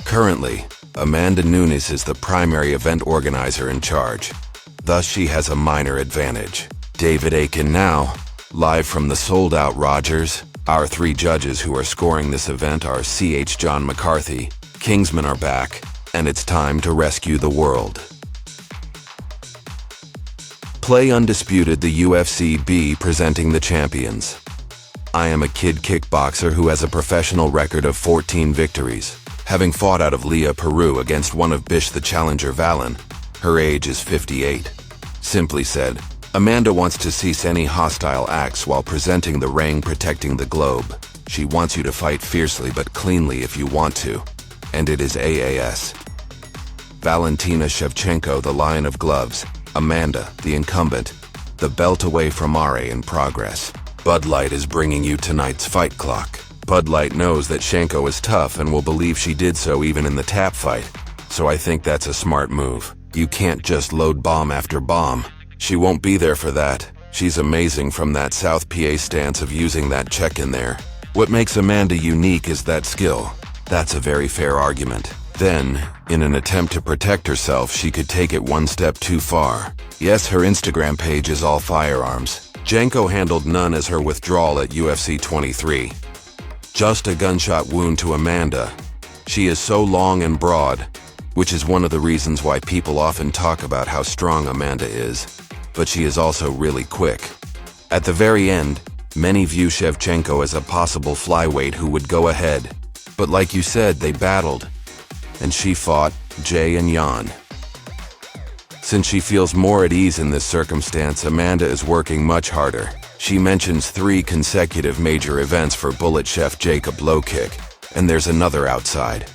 Currently, Amanda Nunes is the primary event organizer in charge. Thus, she has a minor advantage. David Aiken now, live from the sold-out Rogers. Our three judges who are scoring this event are C.H. John McCarthy, Kingsmen are back, and it's time to rescue the world. Play Undisputed, the UFC B presenting the champions. I am a kid kickboxer who has a professional record of 14 victories, having fought out of Lima, Peru against one of Bish the Challenger Valen. Her age is 58. Simply said, Amanda wants to cease any hostile acts while presenting the ring, protecting the globe. She wants you to fight fiercely but cleanly if you want to. And it is AAS. Valentina Shevchenko, the Lion of Gloves. Amanda, the incumbent. The belt away from Are in progress. Bud Light is bringing you tonight's fight clock. Bud Light knows that Shevchenko is tough and will believe she did so even in the tap fight. So I think that's a smart move. You can't just load bomb after bomb. She won't be there for that. She's amazing from that South PA stance of using that check in there. What makes Amanda unique is that skill. That's a very fair argument. Then, in an attempt to protect herself, she could take it one step too far. Yes, her Instagram page is all firearms. Shevchenko handled none as her withdrawal at UFC 23. Just a gunshot wound to Amanda. She is so long and broad, which is one of the reasons why people often talk about how strong Amanda is. But she is also really quick. At the very end, many view Shevchenko as a possible flyweight who would go ahead. But like you said, they battled. And she fought Jay and Jan. Since she feels more at ease in this circumstance, Amanda is working much harder. She mentions 3 consecutive major events for Bullet Chef Jacob Low Kick, and there's another outside.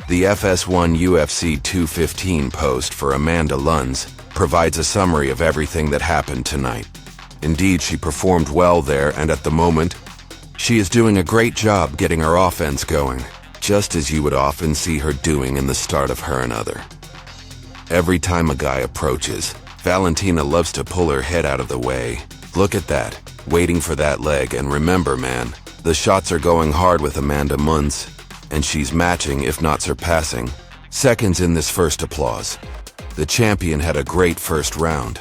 The FS1 UFC 215 post for Amanda Nunes provides a summary of everything that happened tonight. Indeed, she performed well there, and at the moment, she is doing a great job getting her offense going, just as you would often see her doing in the start of Her and Other. Every time a guy approaches, Valentina loves to pull her head out of the way. Look at that, waiting for that leg, and remember, man, the shots are going hard with Amanda Nunes, and she's matching, if not surpassing, seconds in this first applause. The champion had a great first round.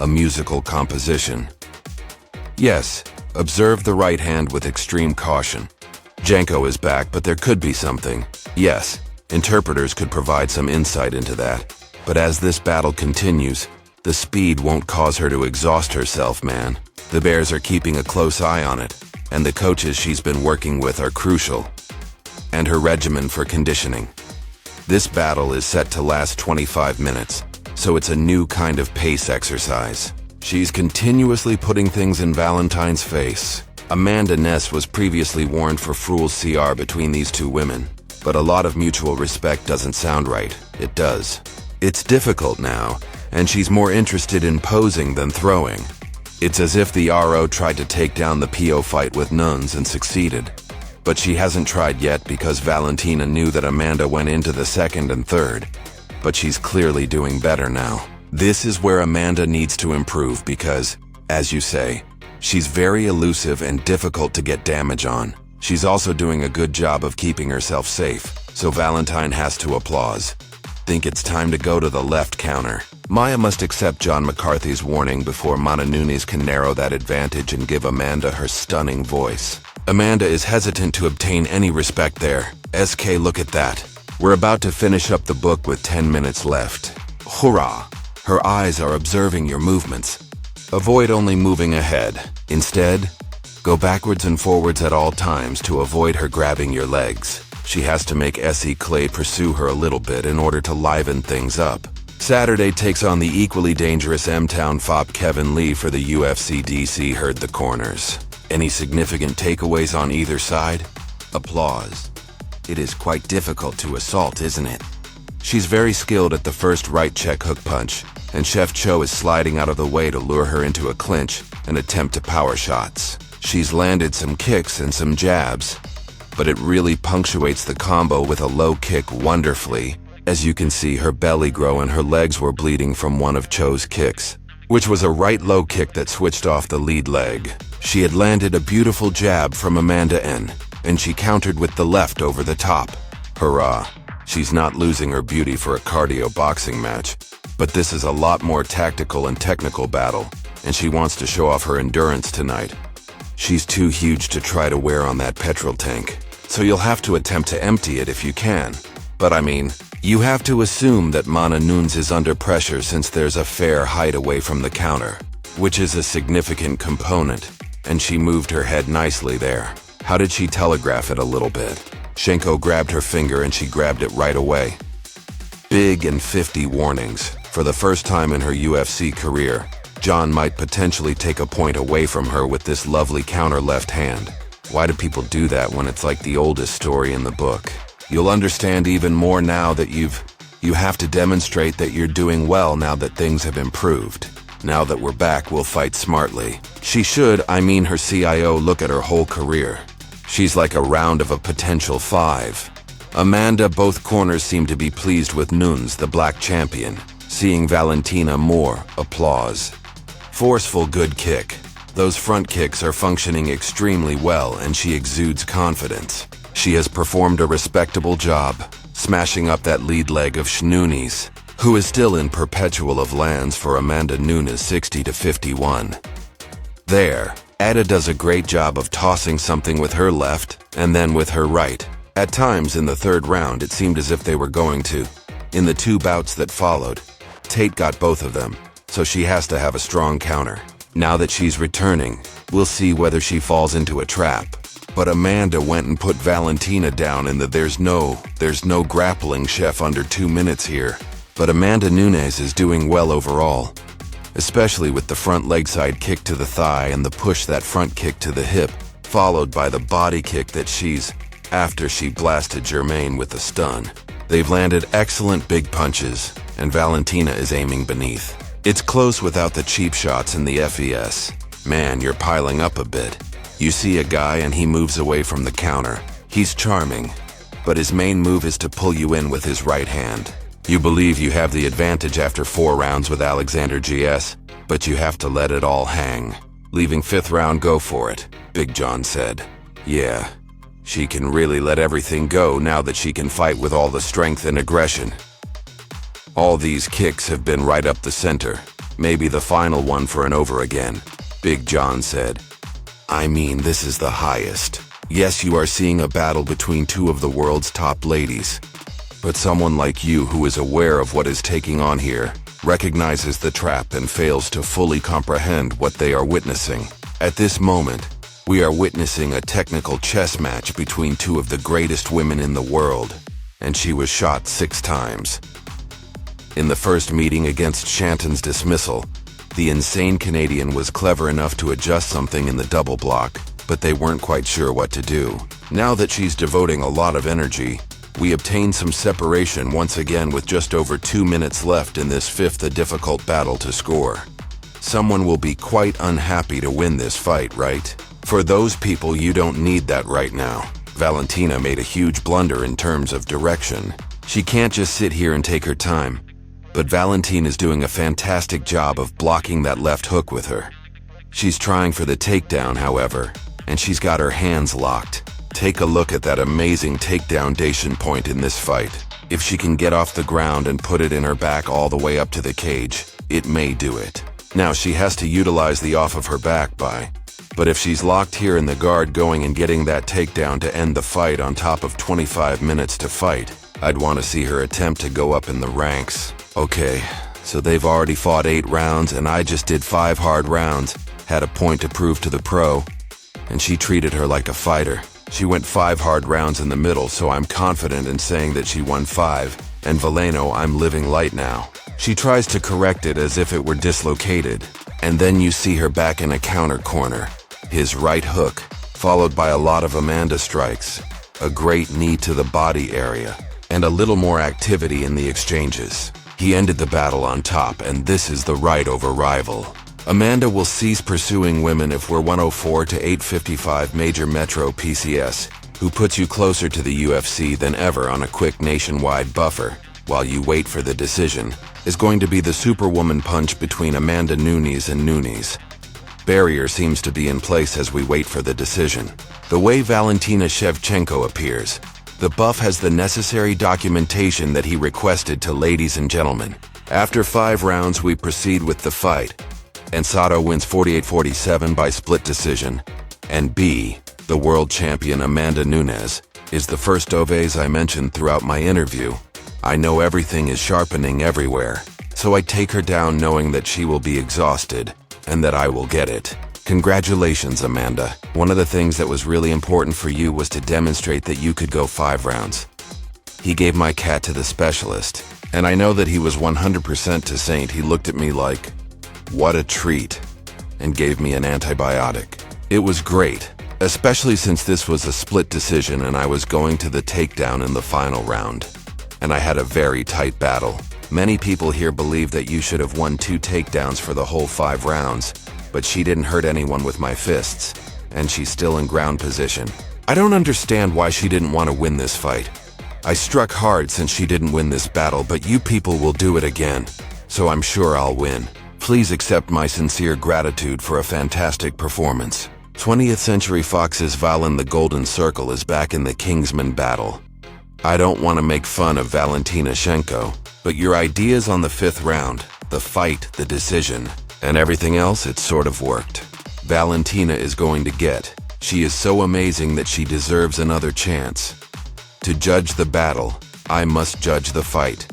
A musical composition. Yes, observe the right hand with extreme caution. Shevchenko is back, but there could be something. Yes, interpreters could provide some insight into that. But as this battle continues, the speed won't cause her to exhaust herself, man. The Bears are keeping a close eye on it, and the coaches she's been working with are crucial. And her regimen for conditioning. This battle is set to last 25 minutes, so it's a new kind of pace exercise. She's continuously putting things in Valentine's face. Amanda Nunes was previously warned for Fruhl's CR between these two women, but a lot of mutual respect doesn't sound right. It does. It's difficult now, and she's more interested in posing than throwing. It's as if the RO tried to take down the PO fight with Nunes and succeeded. But she hasn't tried yet because Valentina knew that Amanda went into the second and third. But she's clearly doing better now. This is where Amanda needs to improve because, as you say, she's very elusive and difficult to get damage on. She's also doing a good job of keeping herself safe, so Valentine has to applause. Think it's time to go to the left counter. Maya must accept John McCarthy's warning before Amanda Nunes can narrow that advantage and give Amanda her stunning voice. Amanda is hesitant to obtain any respect there. SK, look at that. We're about to finish up the book with 10 minutes left. Hurrah! Her eyes are observing your movements. Avoid only moving ahead. Instead, go backwards and forwards at all times to avoid her grabbing your legs. She has to make S.E. Clay pursue her a little bit in order to liven things up. Saturday takes on the equally dangerous M-Town fop Kevin Lee for the UFC DC. Heard the corners. Any significant takeaways on either side? Applause. It is quite difficult to assault, isn't it? She's very skilled at the first right check hook punch, and Chef Cho is sliding out of the way to lure her into a clinch and attempt to power shots. She's landed some kicks and some jabs, but it really punctuates the combo with a low kick wonderfully. As you can see, her belly grow and her legs were bleeding from one of Cho's kicks, which was a right low kick that switched off the lead leg. She had landed a beautiful jab from Amanda N, and she countered with the left over the top. Hurrah! She's not losing her beauty for a cardio boxing match, but this is a lot more tactical and technical battle, and she wants to show off her endurance tonight. She's too huge to try to wear on that petrol tank, so you'll have to attempt to empty it if you can. But I mean, you have to assume that Amanda Nunes is under pressure since there's a fair height away from the counter, which is a significant component, and she moved her head nicely there. How did she telegraph it a little bit? Shenko grabbed her finger and she grabbed it right away. Big and 50 warnings. For the first time in her UFC career, John might potentially take a point away from her with this lovely counter left hand. Why do people do that when it's like the oldest story in the book? You'll understand even more now that you have to demonstrate that you're doing well now that things have improved. Now that we're back, we'll fight smartly. She should, her CIO, look at her whole career. She's like a round of a potential 5. Amanda, both corners seem to be pleased with Nunes, the black champion. Seeing Valentina more, applause. Forceful good kick. Those front kicks are functioning extremely well and she exudes confidence. She has performed a respectable job, smashing up that lead leg of Nunes, who is still in perpetual of lands for Amanda Nunes 60-51. There, Ada does a great job of tossing something with her left and then with her right. At times in the third round it seemed as if they were going to. In the 2 bouts that followed, Tate got both of them, so she has to have a strong counter. Now that she's returning, we'll see whether she falls into a trap. But Amanda went and put Valentina down in the there's no grappling chef under 2 minutes here. But Amanda Nunes is doing well overall, especially with the front leg side kick to the thigh and the push that front kick to the hip, followed by the body kick that after she blasted Germaine with a stun. They've landed excellent big punches, and Valentina is aiming beneath. It's close without the cheap shots in the FES. Man, you're piling up a bit. You see a guy and he moves away from the counter. He's charming, but his main move is to pull you in with his right hand. You believe you have the advantage after 4 rounds with Alexander GS, but you have to let it all hang. Leaving 5th round, go for it, Big John said. Yeah, she can really let everything go now that she can fight with all the strength and aggression. All these kicks have been right up the center. Maybe the final one for an over again, Big John said. This is the highest. Yes, you are seeing a battle between 2 of the world's top ladies. But someone like you who is aware of what is taking on here recognizes the trap and fails to fully comprehend what they are witnessing. At this moment, we are witnessing a technical chess match between 2 of the greatest women in the world, and she was shot 6 times. In the first meeting against Shanton's dismissal, the insane Canadian was clever enough to adjust something in the double block, but they weren't quite sure what to do. Now that she's devoting a lot of energy, we obtain some separation once again with just over 2 minutes left in this 5th a difficult battle to score. Someone will be quite unhappy to win this fight, right? For those people, you don't need that right now. Valentina made a huge blunder in terms of direction. She can't just sit here and take her time. But Valentina is doing a fantastic job of blocking that left hook with her. She's trying for the takedown, however, and she's got her hands locked. Take a look at that amazing takedown point in this fight. If she can get off the ground and put it in her back all the way up to the cage, it may do it. Now she has to utilize the off of her back but if she's locked here in the guard going and getting that takedown to end the fight on top of 25 minutes to fight, I'd want to see her attempt to go up in the ranks. Okay, so they've already fought 8 rounds and I just did 5 hard rounds, had a point to prove to the pro, and she treated her like a fighter. She went 5 hard rounds in the middle, so I'm confident in saying that she won 5, and Valeno, I'm living light now. She tries to correct it as if it were dislocated, and then you see her back in a counter corner. His right hook, followed by a lot of Amanda strikes, a great knee to the body area, and a little more activity in the exchanges. He ended the battle on top, and this is the right over rival. Amanda will cease pursuing women if we're 104 to 855 Major Metro PCS, who puts you closer to the UFC than ever on a quick nationwide buffer, while you wait for the decision, is going to be the Superwoman punch between Amanda Nunes and Nunes. Barrier seems to be in place as we wait for the decision. The way Valentina Shevchenko appears. The buff has the necessary documentation that he requested to ladies and gentlemen. After 5 rounds, we proceed with the fight. And Sato wins 48-47 by split decision. And B, the world champion Amanda Nunes, is the first Oves I mentioned throughout my interview. I know everything is sharpening everywhere, so I take her down knowing that she will be exhausted, and that I will get it. Congratulations, Amanda. One of the things that was really important for you was to demonstrate that you could go 5 rounds. He gave my cat to the specialist, and I know that he was 100% to Saint. He looked at me like, what a treat, and gave me an antibiotic. It was great, especially since this was a split decision and I was going to the takedown in the final round. And I had a very tight battle. Many people here believe that you should have won 2 takedowns for the whole 5 rounds, but she didn't hurt anyone with my fists, and she's still in ground position. I don't understand why she didn't want to win this fight. I struck hard since she didn't win this battle, but you people will do it again, so I'm sure I'll win. Please accept my sincere gratitude for a fantastic performance. 20th Century Fox's Valen the Golden Circle is back in the Kingsman battle. I don't want to make fun of Valentina Shevchenko, but your ideas on the 5th round, the fight, the decision, and everything else, it sort of worked. Valentina is going to get. She is so amazing that she deserves another chance. To judge the battle, I must judge the fight.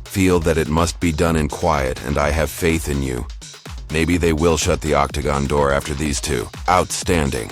Feel that it must be done in quiet, and I have faith in you. Maybe they will shut the octagon door after these 2. Outstanding.